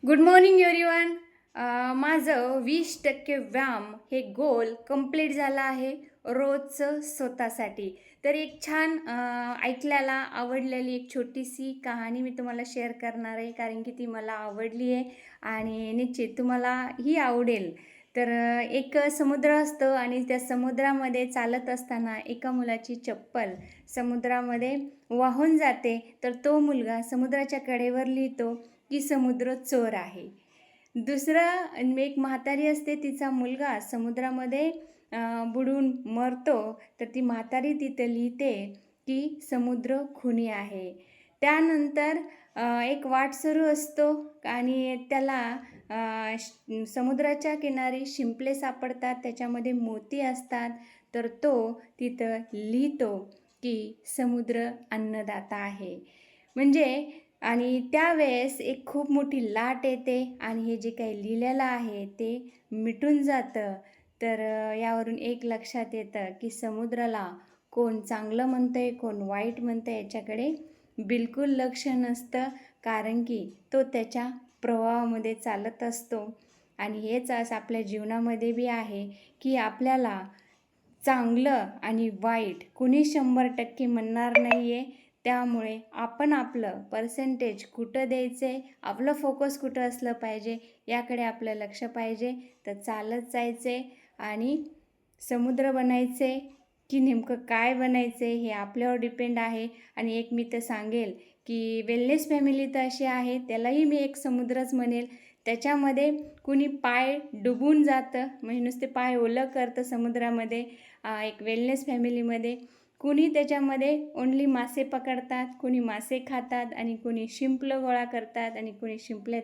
Good morning everyone. माझं 20% व्यायाम हे गोल कंप्लीट झालं आहे रोजचं स्वतःसाठी. तर एक छान ऐकल्याला आवडलेली एक छोटीशी कहाणी मी तुम्हाला शेअर करणार आहे, कारण की ती मला आवडली आहे आणि निश्चित तुम्हालाही आवडेल. तर एक समुद्र असतो आणि त्या समुद्रामध्ये चालत असताना एका मुलाची चप्पल समुद्रामध्ये वाहून जाते. तर तो मुलगा समुद्राच्या कडेवर लिहितो की समुद्र चोर आहे. दुसरं एक म्हातारी असते, तिचा मुलगा समुद्रामध्ये बुडून मरतो. तर ती म्हातारी तिथं लिहिते की समुद्र खुनी आहे. त्यानंतर एक वाटसरू असतो आणि त्याला समुद्राच्या किनारी शिंपले सापडतात, त्याच्यामध्ये मोती असतात. तर तो तिथं लिहितो की समुद्र अन्नदाता आहे. म्हणजे आणि त्यावेळेस एक खूप मोठी लाट येते आणि हे जे काही लिहिलेलं आहे ते मिटून जातं. तर यावरून एक लक्षात येतं की समुद्राला कोण चांगलं म्हणतंय, कोण वाईट म्हणतंय याच्याकडे बिलकुल लक्ष नसतं, कारण की तो त्याच्या प्रवाहामध्ये चालत असतो. आणि हेच असं आपल्या जीवनामध्ये बी आहे की आपल्याला चांगलं आणि वाईट कुणी 100% म्हणणार नाही आहे. त्यामुळे आपण आपलं पर्सेंटेज कुठं द्यायचं आहे, आपलं फोकस कुठं असलं पाहिजे याकडे आपलं लक्ष पाहिजे. तर चालत जायचं आहे आणि समुद्र बनायचं आहे की नेमकं काय बनायचं आहे हे आपल्यावर डिपेंड आहे. आणि एक मी तर सांगेल की वेलनेस फॅमिली तर अशी आहे, त्यालाही मी एक समुद्रच म्हणेल. त्याच्यामध्ये कुणी पाय डुबून जातं, म्हणजे नुसते पाय ओलं करतं समुद्रामध्ये. एक वेलनेस फॅमिलीमध्ये कुणी त्याच्यामध्ये ओन्ली मासे पकडतात, कुणी मासे खातात आणि कुणी शिंपलं गोळा करतात आणि कुणी शिंपले